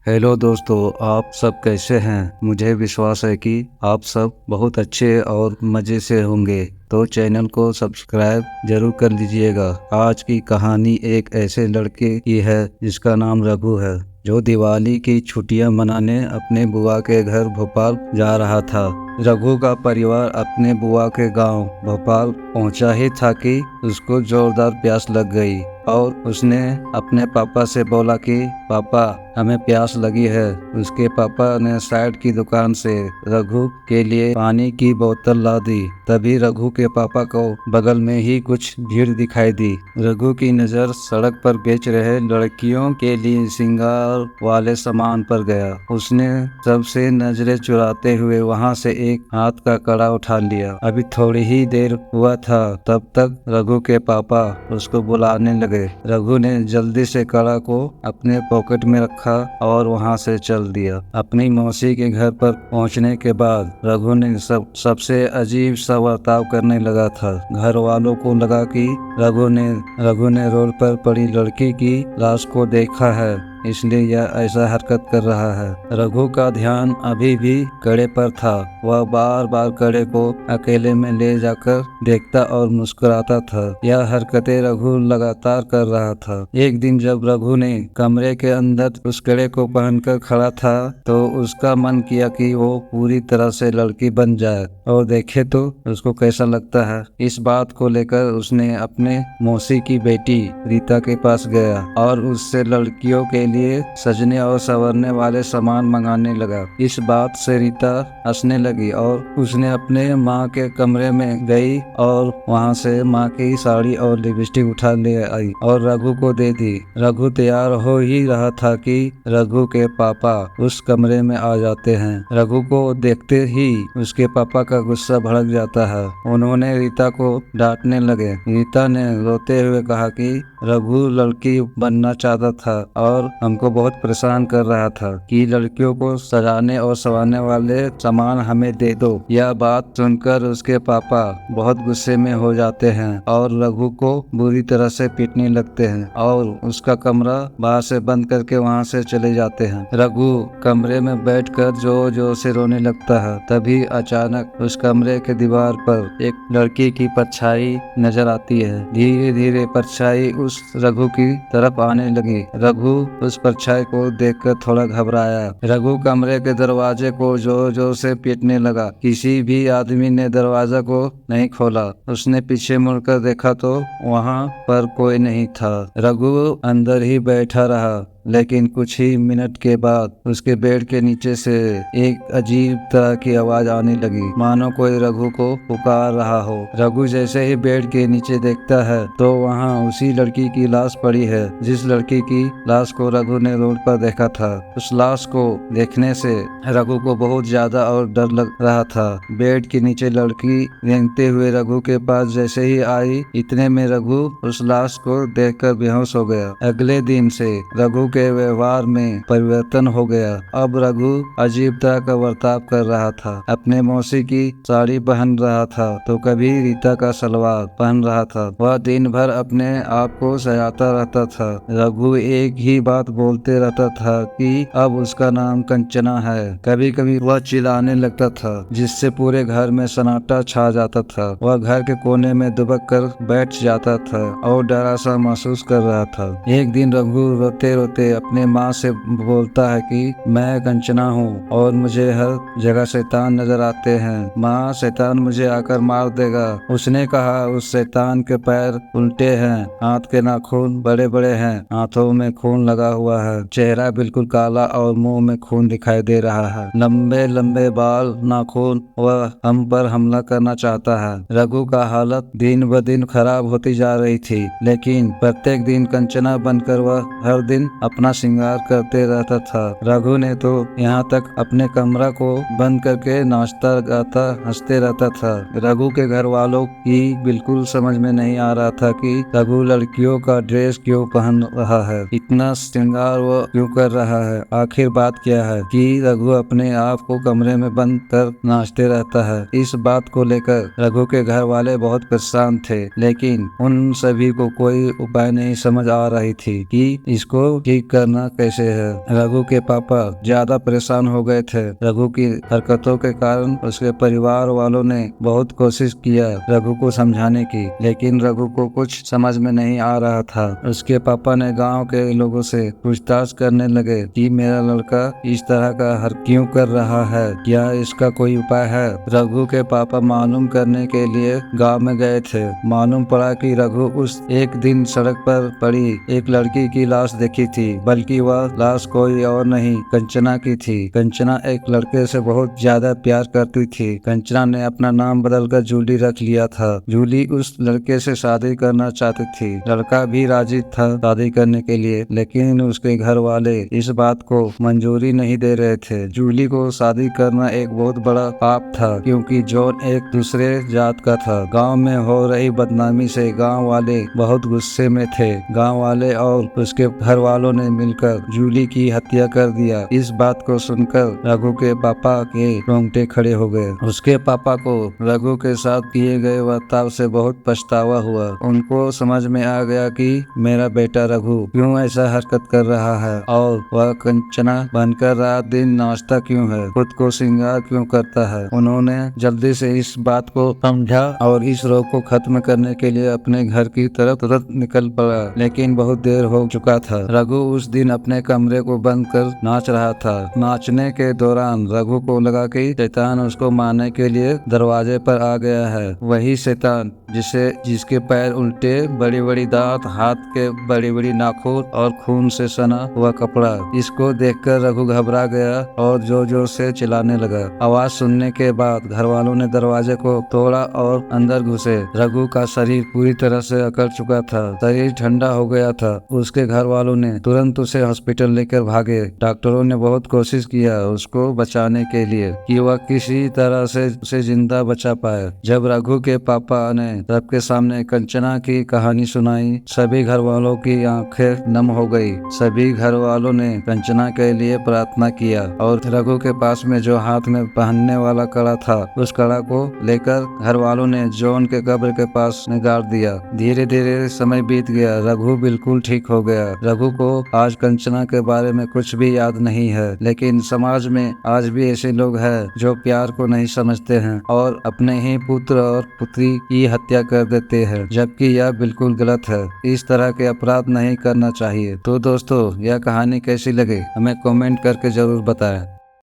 Hello दोस्तों, आप सब कैसे हैं। मुझे विश्वास है कि आप सब बहुत अच्छे और मज़े से होंगे। तो चैनल को सब्सक्राइब जरूर कर लीजिएगा। आज की कहानी एक ऐसे लड़के की है जिसका नाम रघु है, जो दिवाली की छुट्टियां मनाने अपने बुआ के घर भोपाल जा रहा था। रघु का परिवार अपने बुआ के गांव भोपाल पहुंचा ही था कि उसको जोरदार प्यास लग गई और उसने अपने पापा से बोला कि पापा, हमें प्यास लगी है। उसके पापा ने साइड की दुकान से रघु के लिए पानी की बोतल ला दी। तभी रघु के पापा को बगल में ही कुछ भीड़ दिखाई दी। रघु की नज़र सड़क पर बेच रहे लड़कियों के लिए श्रृंगार वाले सामान पर गया। उसने सबसे नजरें चुराते हुए वहां से एक हाथ का कड़ा उठा लिया। अभी थोड़ी ही देर हुआ था, तब तक रघु के पापा उसको बुलाने लगे। रघु ने जल्दी से कड़ा को अपने पॉकेट में रखा और वहां से चल दिया। अपनी मौसी के घर पर पहुंचने के बाद रघु ने सबसे अजीब सा बर्ताव करने लगा था। घर वालों को लगा कि रघु ने रोड पर पड़ी लड़की की लाश को देखा है, इसलिए यह ऐसा हरकत कर रहा है। रघु का ध्यान अभी भी कड़े पर था। वह बार बार कड़े को अकेले में ले जाकर देखता और मुस्कुराता था। यह हरकतें रघु लगातार कर रहा था। एक दिन जब रघु ने कमरे के अंदर उस कड़े को पहनकर खड़ा था, तो उसका मन किया कि वो पूरी तरह से लड़की बन जाए और देखे तो उसको कैसा लगता है। इस बात को लेकर उसने अपने मौसी की बेटी रीता के पास गया और उससे लड़कियों के लिए सजने और संवरने वाले सामान मंगाने लगा। इस बात से रीता हंसने लगी और उसने अपने माँ के कमरे में गई और वहाँ से माँ की साड़ी और लिपस्टिक उठा ले आई और रघु को दे दी। रघु तैयार हो ही रहा था कि रघु के पापा उस कमरे में आ जाते हैं। रघु को देखते ही उसके पापा का गुस्सा भड़क जाता है। उन्होंने रीता को डांटने लगे। रीता ने रोते हुए कहा कि रघु लड़की बनना चाहता था और हमको बहुत परेशान कर रहा था कि लड़कियों को सजाने और संवारने वाले सामान हमें दे दो। यह बात सुनकर उसके पापा बहुत गुस्से में हो जाते हैं और रघु को बुरी तरह से पीटने लगते हैं और उसका कमरा बाहर से बंद करके वहां से चले जाते हैं। रघु कमरे में बैठकर जोर जोर से रोने लगता है। तभी अचानक उस कमरे के दीवार पर एक लड़की की परछाई नजर आती है। धीरे धीरे परछाई उस रघु की तरफ आने लगी। रघु उस परछाई को देखकर थोड़ा घबराया। रघु कमरे के दरवाजे को जोर जोर से पीटने लगा। किसी भी आदमी ने दरवाजा को नहीं खोला। उसने पीछे मुड़कर देखा तो वहां पर कोई नहीं था। रघु अंदर ही बैठा रहा, लेकिन कुछ ही मिनट के बाद उसके बेड के नीचे से एक अजीब तरह की आवाज आने लगी, मानो कोई रघु को पुकार रहा हो। रघु जैसे ही बेड के नीचे देखता है तो वहाँ उसी लड़की की लाश पड़ी है, जिस लड़की की लाश को रघु ने रोड पर देखा था। उस लाश को देखने से रघु को बहुत ज्यादा और डर लग रहा था। बेड के नीचे लड़की रेंगते हुए रघु के पास जैसे ही आई, इतने में रघु उस लाश को देखकर बेहोश हो गया। अगले दिन से रघु के व्यवहार में परिवर्तन हो गया। अब रघु अजीब तरह का बर्ताव कर रहा था। अपने मौसी की साड़ी पहन रहा था तो कभी रीता का सलवार पहन रहा था। वह दिन भर अपने आप को सजाता रहता था। रघु एक ही बात बोलते रहता था कि अब उसका नाम कंचना है। कभी कभी वह चिल्लाने लगता था, जिससे पूरे घर में सन्नाटा छा जाता था। वह घर के कोने में दुबक कर बैठ जाता था और डरा सा महसूस कर रहा था। एक दिन रघु रोते रोते अपने माँ से बोलता है कि मैं कंचना हूँ और मुझे हर जगह शैतान नजर आते हैं। माँ, शैतान मुझे आकर मार देगा। उसने कहा उस शैतान के पैर उल्टे हैं, हाथ के नाखून बड़े बड़े हैं, हाथों में खून लगा हुआ है, चेहरा बिल्कुल काला और मुंह में खून दिखाई दे रहा है, लंबे लंबे बाल, नाखून, वह हम पर हमला करना चाहता है। रघु का हालत दिन ब दिन खराब होती जा रही थी, लेकिन प्रत्येक दिन कंचना बनकर वह हर दिन अपना श्रृंगार करते रहता था। रघु ने तो यहाँ तक अपने कमरा को बंद करके नाचता गाता हंसते रहता था। रघु के घर वालों की बिल्कुल समझ में नहीं आ रहा था कि रघु लड़कियों का ड्रेस क्यों पहन रहा है, इतना श्रृंगार वो क्यों कर रहा है। आखिर बात क्या है कि रघु अपने आप को कमरे में बंद कर नाचते रहता है। इस बात को लेकर रघु के घर वाले बहुत परेशान थे, लेकिन उन सभी को कोई उपाय नहीं समझ आ रही थी कि इसको कि ठीक करना कैसे है। रघु के पापा ज्यादा परेशान हो गए थे। रघु की हरकतों के कारण उसके परिवार वालों ने बहुत कोशिश किया रघु को समझाने की, लेकिन रघु को कुछ समझ में नहीं आ रहा था। उसके पापा ने गांव के लोगों से पूछताछ करने लगे कि मेरा लड़का इस तरह का हर क्यों कर रहा है, क्या इसका कोई उपाय है। रघु के पापा मालूम करने के लिए गांव में गए थे। मालूम पड़ा कि रघु उस एक दिन सड़क पर पड़ी एक लड़की की लाश देखी थी, बल्कि वह लाश कोई और नहीं कंचना की थी। कंचना एक लड़के से बहुत ज्यादा प्यार करती थी। कंचना ने अपना नाम बदलकर जूली रख लिया था। जूली उस लड़के से शादी करना चाहती थी। लड़का भी राजी था शादी करने के लिए, लेकिन उसके घर वाले इस बात को मंजूरी नहीं दे रहे थे। जूली को शादी करना एक बहुत बड़ा पाप था, क्योंकि जॉन एक दूसरे जात का था। गांव में हो रही बदनामी से गांव वाले बहुत गुस्से में थे। गांव वाले और उसके घर वालों ने मिलकर जूली की हत्या कर दिया। इस बात को सुनकर रघु के पापा के रोंगटे खड़े हो गए। उसके पापा को रघु के साथ किए गए बर्ताव से बहुत पछतावा हुआ। उनको समझ में आ गया कि मेरा बेटा रघु क्यों ऐसा हरकत कर रहा है और वह कंचना बनकर रात दिन नाचता क्यों है, खुद को श्रृंगार क्यों करता है। उन्होंने जल्दी से इस बात को समझा और इस रोग को खत्म करने के लिए अपने घर की तरफ तुरंत निकल पड़ा, लेकिन बहुत देर हो चुका था। रघु उस दिन अपने कमरे को बंद कर नाच रहा था। नाचने के दौरान रघु को लगा कि शैतान उसको मारने के लिए दरवाजे पर आ गया है। वही शैतान जिसके पैर उल्टे, बड़ी बड़ी दांत, हाथ के बड़ी बड़ी नाखून और खून से सना हुआ कपड़ा। इसको देखकर रघु घबरा गया और जोर जोर से चिल्लाने लगा। आवाज सुनने के बाद घर वालों ने दरवाजे को तोड़ा और अंदर घुसे। रघु का शरीर पूरी तरह से अकड़ चुका था, शरीर ठंडा हो गया था। उसके घर वालों ने तुरंत उसे हॉस्पिटल लेकर भागे। डॉक्टरों ने बहुत कोशिश किया उसको बचाने के लिए कि वह किसी तरह से उसे जिंदा बचा पाए। जब रघु के पापा ने सबके सामने कंचना की कहानी सुनाई, सभी घर वालों की आंखें नम हो गई। सभी घर वालों ने कंचना के लिए प्रार्थना किया और रघु के पास में जो हाथ में पहनने वाला कड़ा था, उस कड़ा को लेकर घर वालों ने जॉन के कब्र के पास में गाड़ दिया। धीरे धीरे समय बीत गया। रघु बिल्कुल ठीक हो गया। रघु को आज कंचना के बारे में कुछ भी याद नहीं है, लेकिन समाज में आज भी ऐसे लोग हैं जो प्यार को नहीं समझते हैं और अपने ही पुत्र और पुत्री की हत्या कर देते हैं, जबकि यह बिल्कुल गलत है। इस तरह के अपराध नहीं करना चाहिए। तो दोस्तों, यह कहानी कैसी लगे हमें कमेंट करके जरूर बताएं।